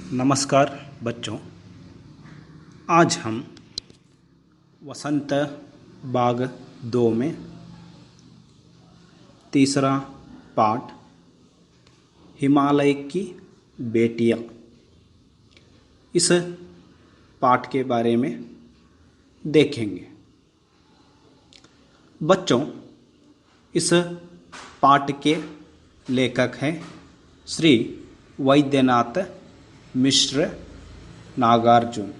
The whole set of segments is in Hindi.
नमस्कार बच्चों। आज हम वसंत बाग 2 में तीसरा पाठ हिमालय की बेटियां, इस पाठ के बारे में देखेंगे। बच्चों, इस पाठ के लेखक हैं श्री वैद्यनाथ मिश्र नागार्जुन।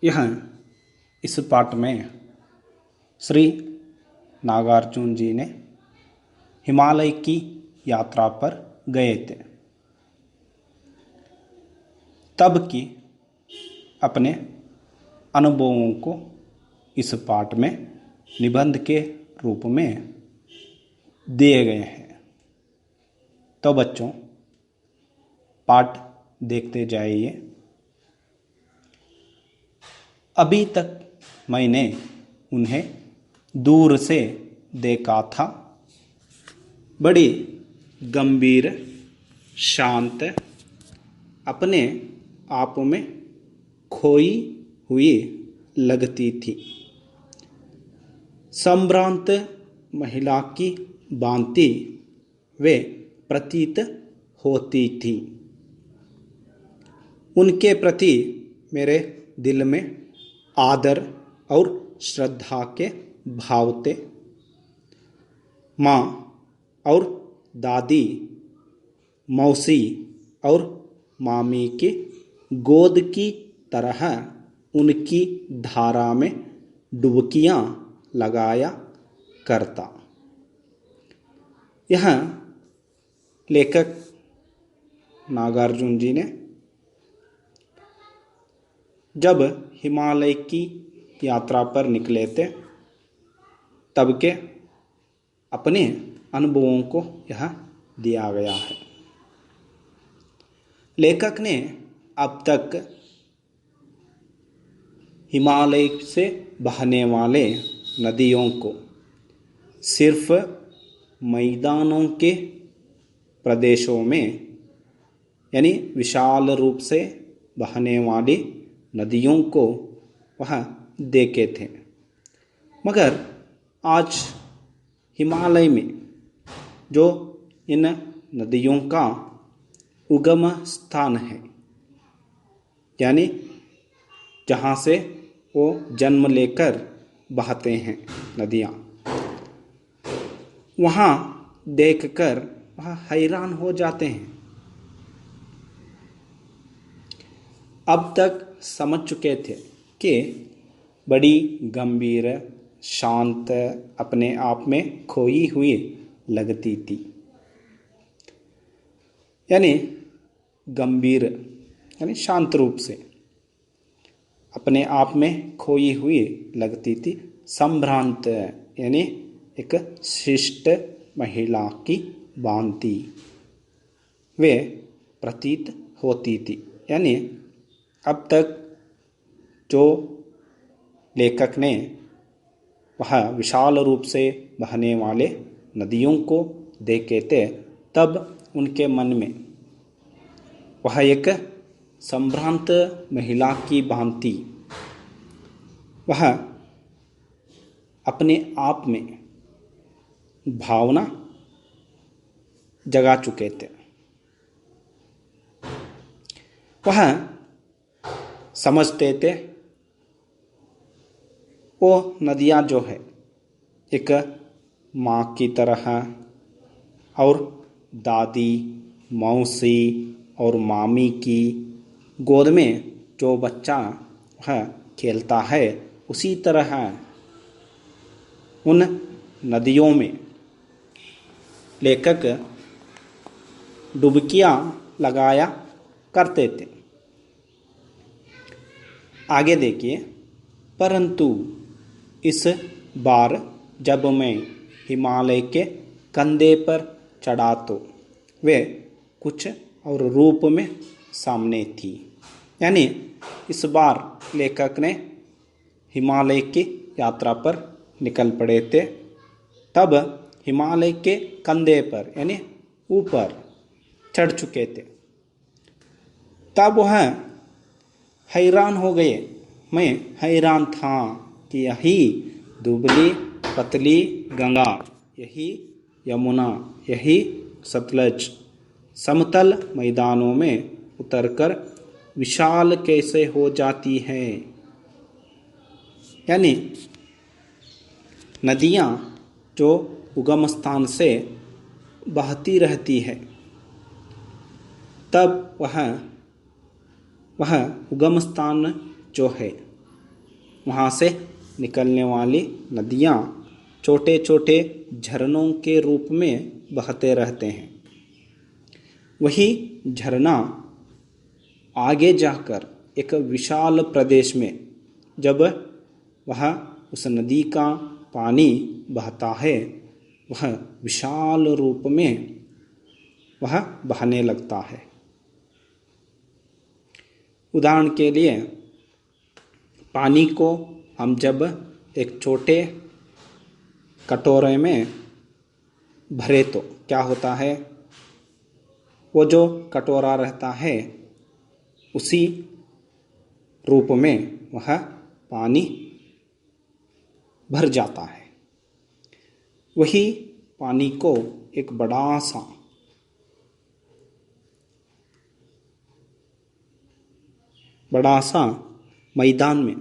यह इस पाठ में श्री नागार्जुन जी ने हिमालय की यात्रा पर गए थे, तब की अपने अनुभवों को इस पाठ में निबंध के रूप में दिए गए हैं। तो बच्चों, पाठ देखते जाइए। अभी तक मैंने उन्हें दूर से देखा था, बड़ी गंभीर, शांत, अपने आप में खोई हुई लगती थी। संभ्रांत महिला की भांति वे प्रतीत होती थी। उनके प्रति मेरे दिल में आदर और श्रद्धा के भाव थे। माँ और दादी, मौसी और मामी की गोद की तरह उनकी धारा में डुबकियाँ लगाया करता। यह लेखक नागार्जुन जी ने जब हिमालय की यात्रा पर निकले थे, तब के अपने अनुभवों को यह दिया गया है। लेखक ने अब तक हिमालय से बहने वाले नदियों को सिर्फ मैदानों के प्रदेशों में, यानी विशाल रूप से बहने वाली नदियों को वह देखे थे, मगर आज हिमालय में जो इन नदियों का उगम स्थान है, यानी जहाँ से वो जन्म लेकर बहते हैं नदियाँ, वहाँ देखकर वह हैरान हो जाते हैं। अब तक समझ चुके थे कि बड़ी गंभीर, शांत, अपने आप में खोई हुई लगती थी, यानी गंभीर यानी शांत रूप से अपने आप में खोई हुई लगती थी। संभ्रांत यानी एक शिष्ट महिला की भांति वे प्रतीत होती थी। यानी अब तक जो लेखक ने वह विशाल रूप से बहने वाले नदियों को देखे थे, तब उनके मन में वह एक संभ्रांत महिला की भांति वह अपने आप में भावना जगा चुके थे। वह समझते थे वो नदियाँ जो है एक माँ की तरह, और दादी, मौसी और मामी की गोद में जो बच्चा वह खेलता है, उसी तरह उन नदियों में लेखक डुबकियाँ लगाया करते थे। आगे देखिए। परंतु इस बार जब मैं हिमालय के कंधे पर चढ़ा तो वे कुछ और रूप में सामने थी। यानी इस बार लेखक ने हिमालय की यात्रा पर निकल पड़े थे, तब हिमालय के कंधे पर यानी ऊपर चढ़ चुके थे। तब वह हैरान हो गए, मैं हैरान था कि यही दुबली पतली गंगा, यही यमुना, यही सतलज समतल मैदानों में उतरकर विशाल कैसे हो जाती है। यानी नदियाँ जो उगम स्थान से बहती रहती है, तब वह उगम स्थान जो है वहाँ से निकलने वाली नदियाँ छोटे छोटे झरनों के रूप में बहते रहते हैं। वही झरना आगे जाकर एक विशाल प्रदेश में जब वह उस नदी का पानी बहता है, वह विशाल रूप में वह बहने लगता है। उदाहरण के लिए पानी को हम जब एक छोटे कटोरे में भरे तो क्या होता है, वो जो कटोरा रहता है उसी रूप में वह पानी भर जाता है। वही पानी को एक बड़ा सा मैदान में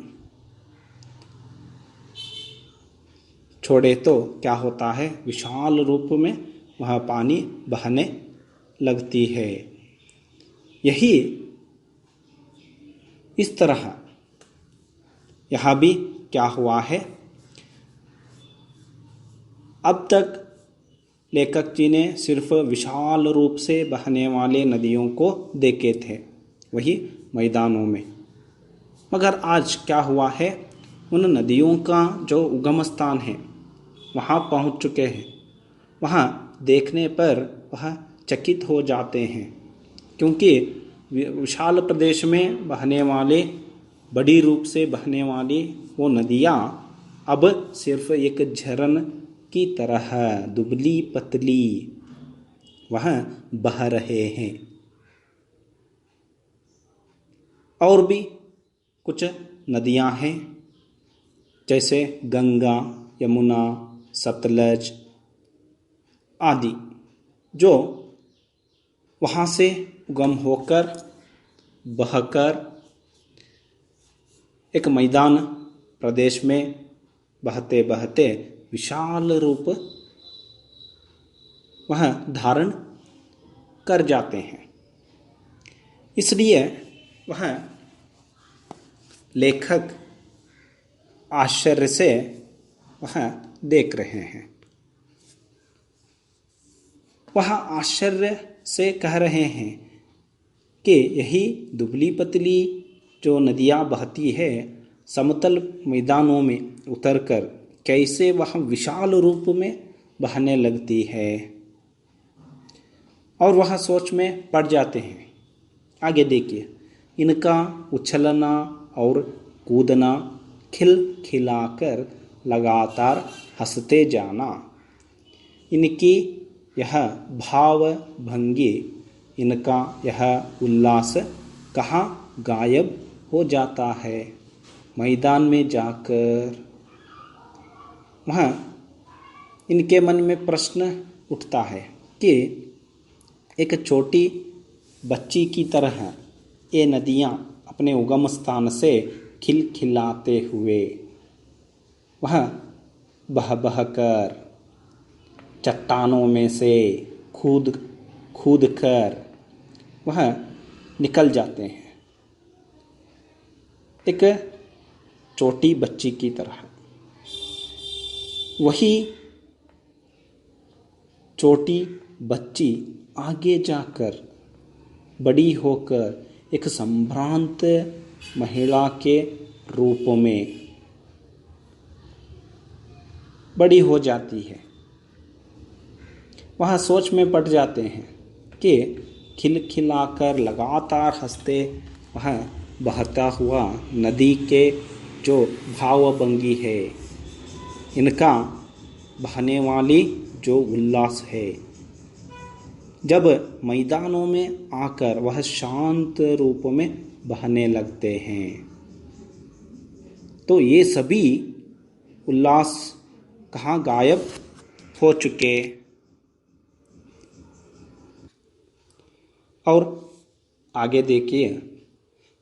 छोड़े तो क्या होता है, विशाल रूप में वह पानी बहने लगती है। यही इस तरह यहाँ भी क्या हुआ है, अब तक लेखक जी ने सिर्फ विशाल रूप से बहने वाले नदियों को देखे थे वही मैदानों में, मगर आज क्या हुआ है, उन नदियों का जो उगम स्थान है वहाँ पहुँच चुके हैं। वहाँ देखने पर वह चकित हो जाते हैं, क्योंकि विशाल प्रदेश में बहने वाले, बड़ी रूप से बहने वाली वो नदियाँ अब सिर्फ एक झरन की तरह दुबली पतली वह बह रहे हैं। और भी कुछ नदियाँ हैं जैसे गंगा, यमुना, सतलज आदि, जो वहाँ से उगम होकर बहकर एक मैदान प्रदेश में बहते बहते विशाल रूप वह धारण कर जाते हैं। इसलिए वह लेखक आश्चर्य से वह देख रहे हैं। वह आश्चर्य से कह रहे हैं कि यही दुबली पतली जो नदियाँ बहती है समतल मैदानों में उतरकर कैसे वह विशाल रूप में बहने लगती है। और वह सोच में पड़ जाते हैं। आगे देखिए, इनका उछलना और कूदना, खिलखिलाकर लगातार हंसते जाना, इनकी यह भाव भंगी, इनका यह उल्लास कहाँ गायब हो जाता है मैदान में जाकर। वहाँ इनके मन में प्रश्न उठता है कि एक छोटी बच्ची की तरह ये नदियाँ अपने उगम स्थान से खिलखिलाते हुए वह बह बह कर चट्टानों में से कूद कर वह निकल जाते हैं, एक छोटी बच्ची की तरह। वही छोटी बच्ची आगे जाकर बड़ी होकर एक संभ्रांत महिला के रूप में बड़ी हो जाती है। वह सोच में पड़ जाते हैं कि खिलखिलाकर लगातार हंसते वह बहता हुआ नदी के जो भावभंगी है, इनका बहने वाली जो उल्लास है, जब मैदानों में आकर वह शांत रूप में बहने लगते हैं, तो ये सभी उल्लास कहाँ गायब हो चुके। और आगे देखिए,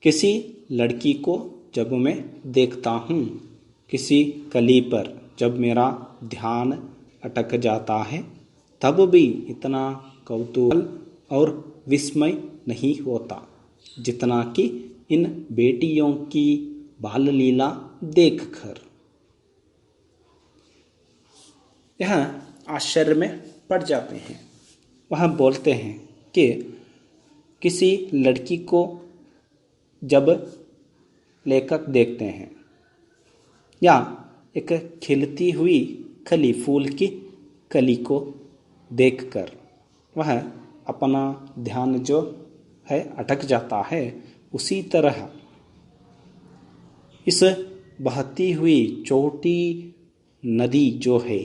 किसी लड़की को जब मैं देखता हूँ, किसी कली पर जब मेरा ध्यान अटक जाता है, तब भी इतना कौतूहल और विस्मय नहीं होता जितना कि इन बेटियों की बाल लीला देखकर। यह आश्चर्य में पड़ जाते हैं। वह बोलते हैं कि किसी लड़की को जब लेखक देखते हैं या एक खिलती हुई कली, फूल की कली को देखकर वह अपना ध्यान जो है अटक जाता है, उसी तरह इस बहती हुई छोटी नदी जो है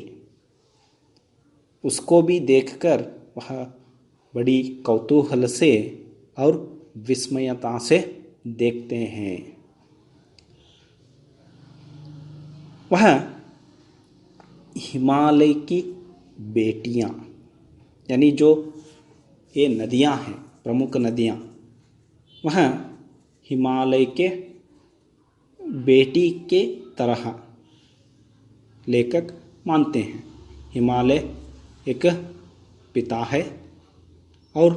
उसको भी देखकर वह बड़ी कौतूहल से और विस्मयता से देखते हैं। वह हिमालय की बेटियां, यानी जो ये नदियां हैं, प्रमुख नदियां, वह हिमालय के बेटी के तरह लेखक मानते हैं। हिमालय एक पिता है और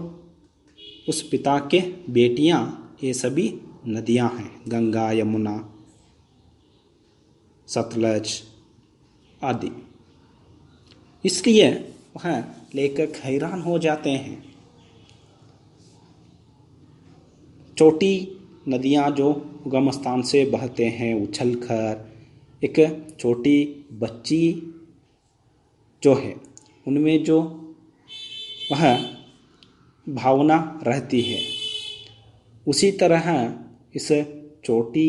उस पिता के बेटियां ये सभी नदियां हैं, गंगा, यमुना, सतलज आदि। इसलिए वह लेखक हैरान हो जाते हैं। छोटी नदियां जो उगम स्थान से बहते हैं उछलकर, एक छोटी बच्ची जो है उनमें जो वह भावना रहती है, उसी तरह इस छोटी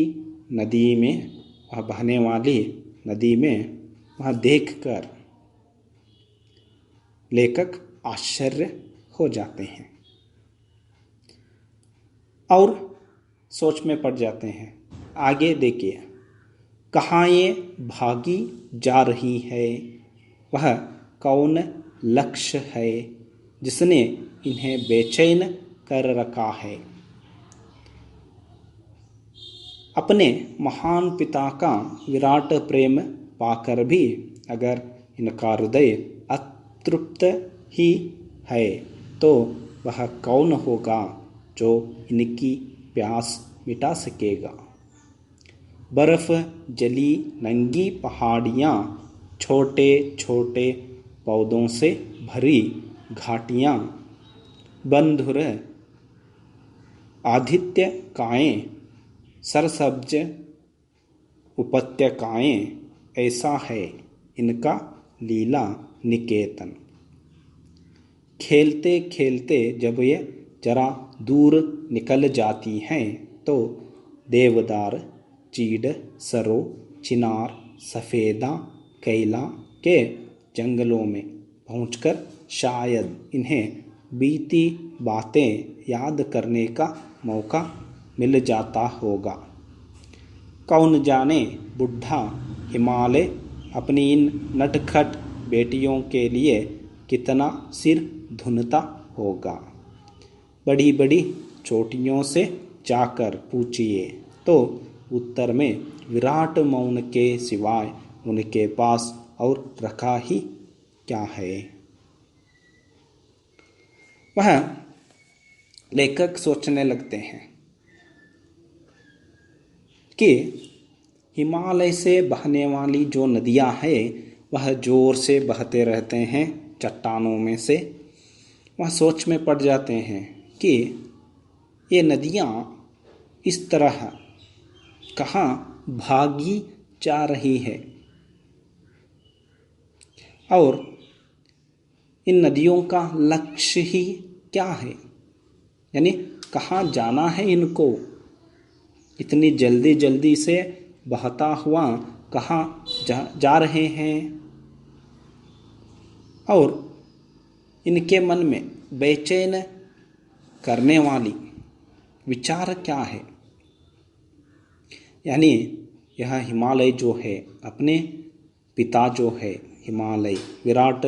नदी में, वह बहने वाली नदी में वह देखकर लेखक आश्चर्य हो जाते हैं और सोच में पड़ जाते हैं। आगे देखिए, कहाँ ये भागी जा रही है, वह कौन लक्ष्य है जिसने इन्हें बेचैन कर रखा है। अपने महान पिता का विराट प्रेम पाकर भी अगर इनका हृदय अतृप्त ही है, तो वह कौन होगा जो इनकी प्यास मिटा सकेगा। बर्फ जली नंगी पहाड़ियाँ, छोटे छोटे पौधों से भरी घाटियाँ, बंधुर आदित्यकाएँ, सरसब्ज उपत्यकाएँ, ऐसा है इनका लीला निकेतन। खेलते खेलते जब ये जरा दूर निकल जाती हैं, तो देवदार, चीड़, सरो, चिनार, सफ़ेदा, कैला के जंगलों में पहुंचकर शायद इन्हें बीती बातें याद करने का मौका मिल जाता होगा। कौन जाने बुढ़ा हिमालय अपनी इन नटखट बेटियों के लिए कितना सिर धुनता होगा। बड़ी बड़ी चोटियों से जाकर पूछिए तो उत्तर में विराट मौन के सिवाय उनके पास और रखा ही क्या है। वह लेखक सोचने लगते हैं कि हिमालय से बहने वाली जो नदियां हैं वह जोर से बहते रहते हैं चट्टानों में से। वह सोच में पड़ जाते हैं कि ये नदियां इस तरह कहाँ भागी जा रही है और इन नदियों का लक्ष्य ही क्या है, यानी कहाँ जाना है इनको। इतनी जल्दी जल्दी से बहता हुआ कहाँ जा रहे हैं। और इनके मन में बेचैन करने वाली विचार क्या है। यानी यह हिमालय जो है, अपने पिता जो है हिमालय, विराट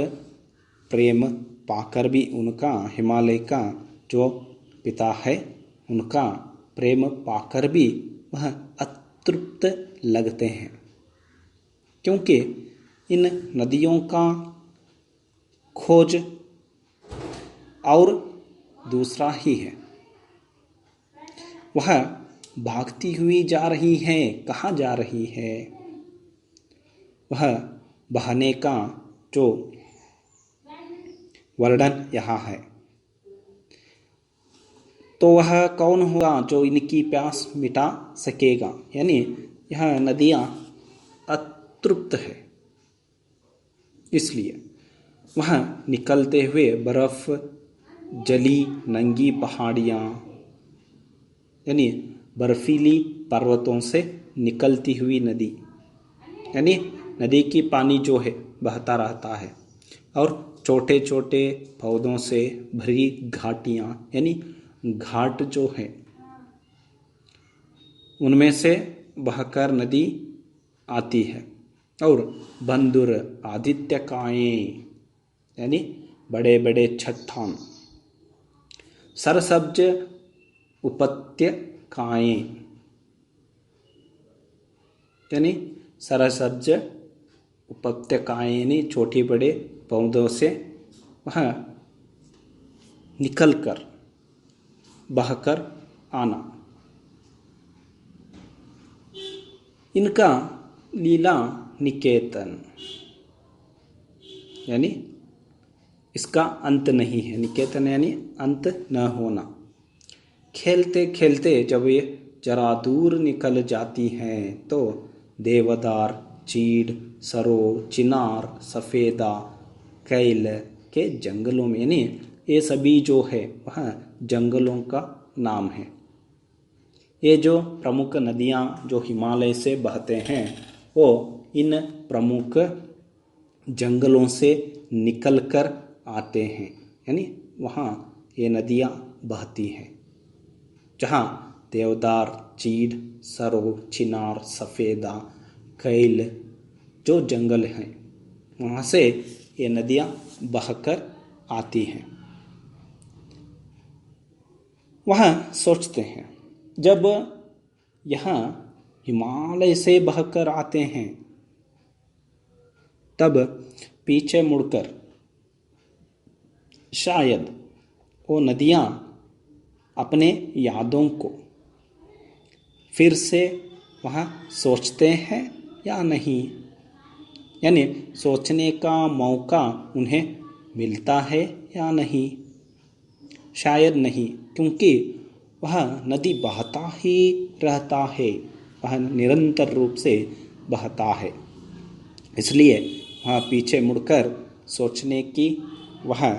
प्रेम पाकर भी उनका, हिमालय का जो पिता है उनका प्रेम पाकर भी वह अतृप्त लगते हैं, क्योंकि इन नदियों का खोज और दूसरा ही है। वह भागती हुई जा रही है, कहाँ जा रही है? वह बहने का जो वर्णन यहाँ है। तो वह कौन होगा जो इनकी प्यास मिटा सकेगा? यानी यह नदियाँ अतृप्त है, इसलिए वह निकलते हुए बर्फ, जली नंगी पहाड़ियाँ, यानी बर्फीली पर्वतों से निकलती हुई नदी, यानी नदी की पानी जो है बहता रहता है, और छोटे छोटे पौधों से भरी घाटियाँ, यानी घाट जो है उनमें से बहकर नदी आती है। और बंदुर आदित्यकाएँ, यानी बड़े बड़े चट्टान, सरसब्ज उपत्यकाएँ, यानी सरसब्ज उपत्यकाएँ, यानी छोटे बड़े पौधों से वह निकलकर बहकर आना। इनका लीला निकेतन, यानी इसका अंत नहीं है। निकेतन यानी अंत न होना। खेलते खेलते जब ये जरा दूर निकल जाती हैं तो देवदार, चीड़, सरो, चिनार, सफ़ेदा, कैल के जंगलों में, यानी ये सभी जो है वह जंगलों का नाम है। ये जो प्रमुख नदियाँ जो हिमालय से बहते हैं वो इन प्रमुख जंगलों से निकलकर आते हैं, यानी वहाँ ये नदियाँ बहती हैं जहाँ देवदार, चीड़, सरो, चिनार, सफ़ेदा, कैल जो जंगल हैं वहाँ से ये नदियाँ बहकर आती हैं। वह सोचते हैं जब यहाँ हिमालय से बहकर आते हैं तब पीछे मुड़कर शायद वो नदियाँ अपने यादों को फिर से वहाँ सोचते हैं या नहीं, यानी सोचने का मौका उन्हें मिलता है या नहीं। शायद नहीं, क्योंकि वह नदी बहता ही रहता है, वह निरंतर रूप से बहता है, इसलिए वह पीछे मुड़कर सोचने की वह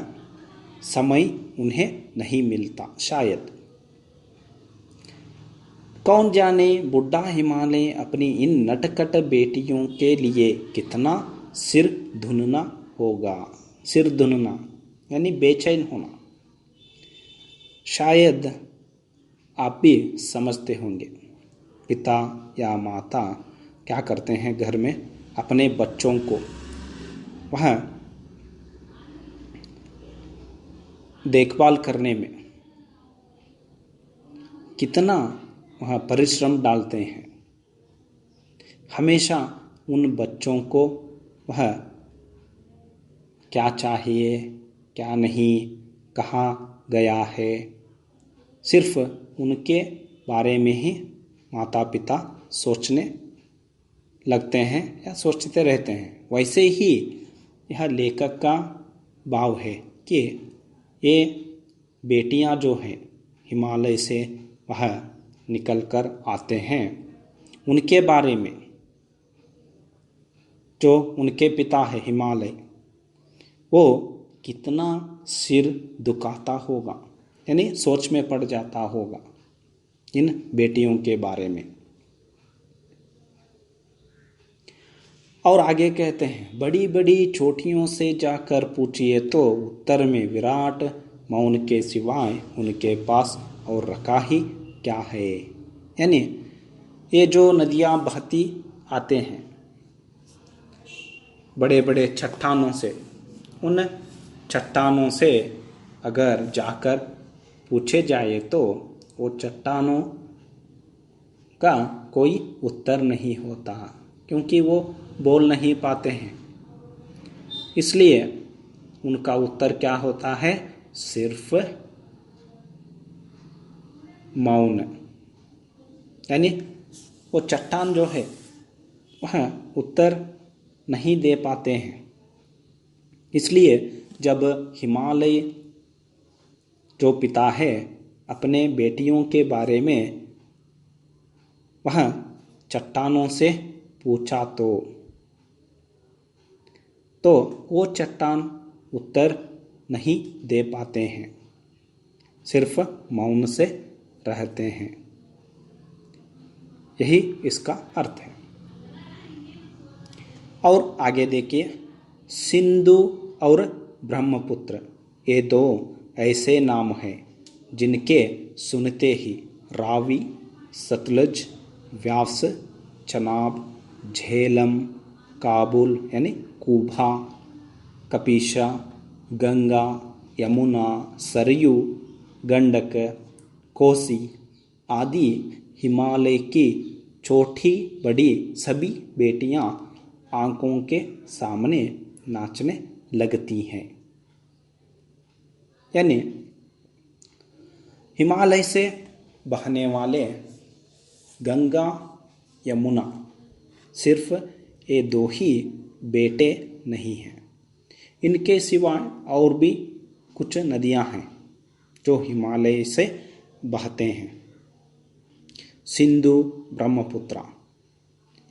समय उन्हें नहीं मिलता शायद। कौन जाने बुढ़ा हिमालय अपनी इन नटखट बेटियों के लिए कितना सिर धुनना होगा। सिर धुनना यानी बेचैन होना। शायद आप भी समझते होंगे पिता या माता क्या करते हैं घर में अपने बच्चों को वह देखभाल करने में कितना वह परिश्रम डालते हैं। हमेशा उन बच्चों को वह क्या चाहिए, क्या नहीं, कहाँ गया है, सिर्फ उनके बारे में ही माता पिता सोचने लगते हैं या सोचते रहते हैं। वैसे ही यह लेखक का भाव है कि ये बेटियां जो हैं हिमालय से वह निकलकर आते हैं, उनके बारे में जो उनके पिता है हिमालय, वो कितना सिर दुखाता होगा, यानी सोच में पड़ जाता होगा इन बेटियों के बारे में। और आगे कहते हैं, बड़ी बड़ी चोटियों से जाकर पूछिए तो उत्तर में विराट मौन के सिवाय उनके पास और रखा ही क्या है। यानी ये जो नदियाँ बहती आते हैं बड़े बड़े चट्टानों से, उन चट्टानों से अगर जाकर पूछे जाए तो वो चट्टानों का कोई उत्तर नहीं होता, क्योंकि वो बोल नहीं पाते हैं। इसलिए उनका उत्तर क्या होता है? सिर्फ मौन। यानी वो चट्टान जो है वह उत्तर नहीं दे पाते हैं। इसलिए जब हिमालय जो पिता है अपने बेटियों के बारे में वह चट्टानों से पूछा तो वो चट्टान उत्तर नहीं दे पाते हैं, सिर्फ मौन से रहते हैं। यही इसका अर्थ है। और आगे देखिए, सिंधु और ब्रह्मपुत्र ये दो ऐसे नाम हैं जिनके सुनते ही रावी, सतलज, व्यास, चनाब, झेलम, काबुल यानी कुभा, कपीशा, गंगा, यमुना, सरयू, गंडक, कोसी आदि हिमालय की छोटी बड़ी सभी बेटियां आंखों के सामने नाचने लगती हैं। यानी हिमालय से बहने वाले गंगा, यमुना सिर्फ ये दो ही बेटे नहीं हैं। इनके सिवाय और भी कुछ नदियां हैं जो हिमालय से बहते हैं। सिंधु, ब्रह्मपुत्र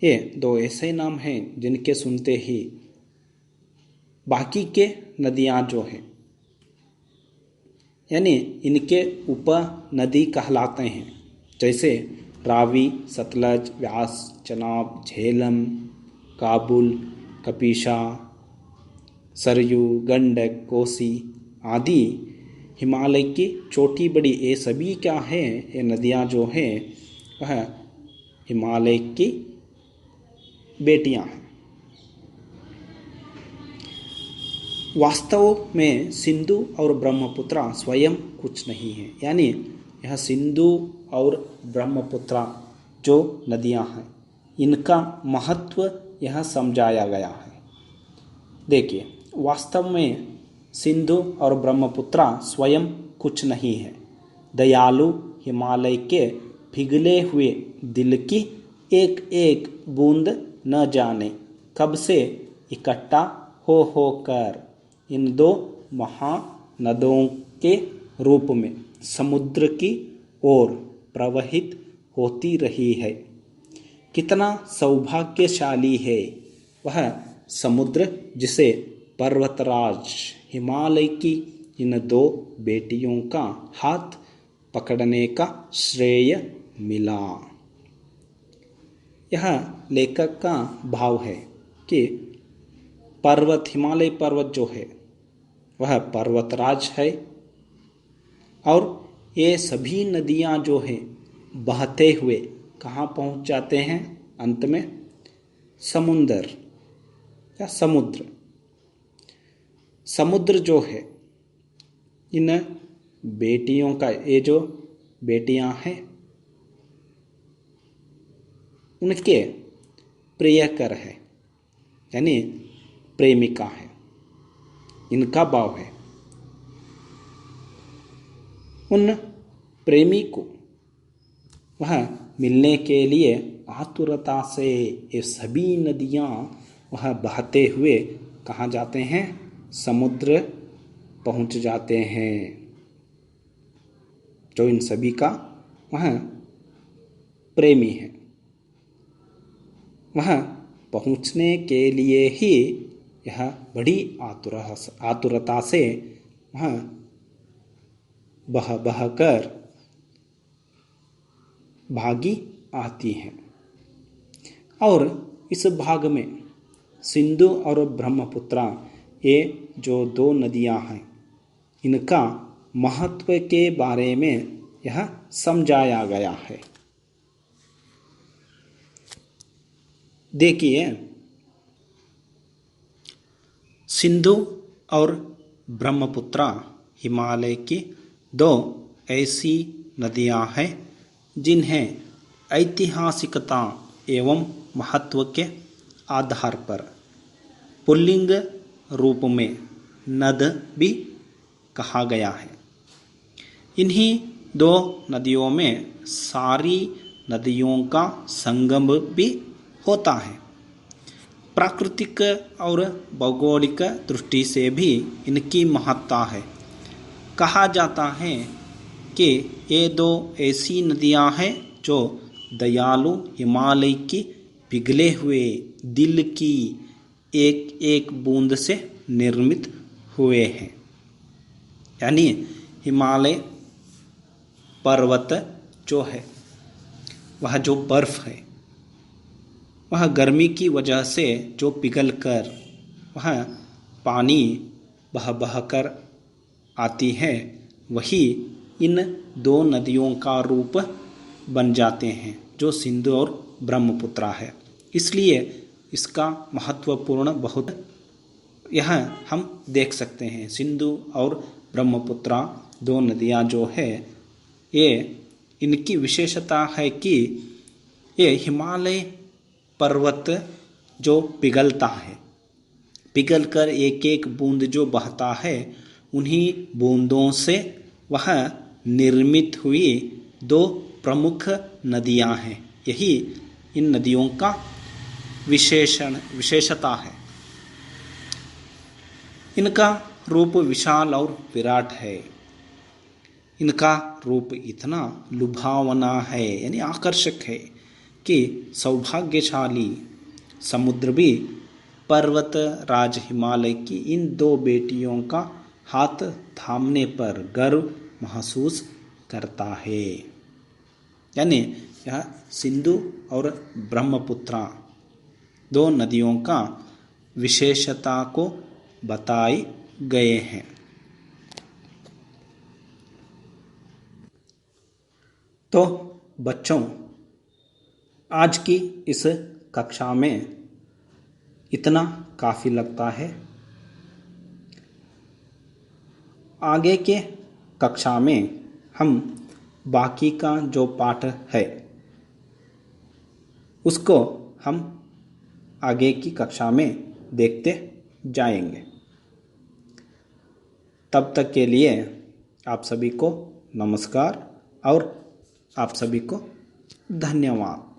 ये दो ऐसे नाम हैं जिनके सुनते ही बाकी के नदियां जो हैं यानी इनके उप नदी कहलाते हैं, जैसे रावी, सतलज, व्यास, चनाब, झेलम, काबुल, कपीशा, सरयू, गंडक, कोसी आदि हिमालय की छोटी बड़ी ये सभी क्या हैं? ये नदियां जो हैं वह हिमालय की बेटियां हैं। वास्तव में सिंधु और ब्रह्मपुत्र स्वयं कुछ नहीं है। यानी यह सिंधु और ब्रह्मपुत्र जो नदियां हैं इनका महत्व यह समझाया गया है। देखिए, वास्तव में सिंधु और ब्रह्मपुत्र स्वयं कुछ नहीं है। दयालु हिमालय के पिघले हुए दिल की एक एक बूंद न जाने कब से इकट्ठा हो कर इन दो महानदों के रूप में समुद्र की ओर प्रवाहित होती रही है। कितना सौभाग्यशाली है वह समुद्र जिसे पर्वतराज हिमालय की इन दो बेटियों का हाथ पकड़ने का श्रेय मिला। यह लेखक का भाव है कि पर्वत, हिमालय पर्वत जो है वह पर्वतराज है और ये सभी नदियां जो हैं बहते हुए कहाँ पहुँच जाते हैं? अंत में समुंदर या समुद्र। समुद्र जो है इन बेटियों का, ये जो बेटियां हैं उनके प्रियकर है, यानी प्रेमिका है, इनका भाव है। उन प्रेमी को वह मिलने के लिए आतुरता से ये सभी नदियां वह बहते हुए कहाँ जाते हैं? समुद्र पहुंच जाते हैं, जो इन सभी का वह प्रेमी है। वह पहुंचने के लिए ही यह बड़ी आतुरता से वह बह बह कर भागी आती हैं। और इस भाग में सिंधु और ब्रह्मपुत्रा ये जो दो नदियां हैं, इनका महत्व के बारे में यह समझाया गया है। देखिए, सिंधु और ब्रह्मपुत्रा हिमालय की दो ऐसी नदियां हैं जिन्हें ऐतिहासिकता एवं महत्व के आधार पर पुल्लिंग रूप में नद भी कहा गया है। इन्हीं दो नदियों में सारी नदियों का संगम भी होता है। प्राकृतिक और भौगोलिक दृष्टि से भी इनकी महत्ता है। कहा जाता है कि ये दो ऐसी नदियां हैं जो दयालु हिमालय की पिघले हुए दिल की एक एक बूंद से निर्मित हुए हैं। यानी हिमालय पर्वत जो है, वह जो बर्फ है, वह गर्मी की वजह से जो पिघल कर वह पानी बह बह कर आती है, वही इन दो नदियों का रूप बन जाते हैं जो सिंधु और ब्रह्मपुत्रा है। इसलिए इसका महत्वपूर्ण बहुत यह हम देख सकते हैं। सिंधु और ब्रह्मपुत्रा दो नदियाँ जो है, ये इनकी विशेषता है कि ये हिमालय पर्वत जो पिघलता है, पिघल कर एक एक बूंद जो बहता है, उन्हीं बूंदों से वह निर्मित हुई दो प्रमुख नदियां हैं। यही इन नदियों का विशेषता है। इनका रूप विशाल और विराट है। इनका रूप इतना लुभावना है, यानी आकर्षक है, कि सौभाग्यशाली समुद्र भी पर्वत राज हिमालय की इन दो बेटियों का हाथ थामने पर गर्व महसूस करता है। यानी यह सिंधु और ब्रह्मपुत्रा दो नदियों का विशेषता को बताए गए हैं। तो बच्चों, आज की इस कक्षा में इतना काफ़ी लगता है। आगे के कक्षा में हम बाकी का जो पाठ है उसको हम आगे की कक्षा में देखते जाएंगे। तब तक के लिए आप सभी को नमस्कार और आप सभी को धन्यवाद।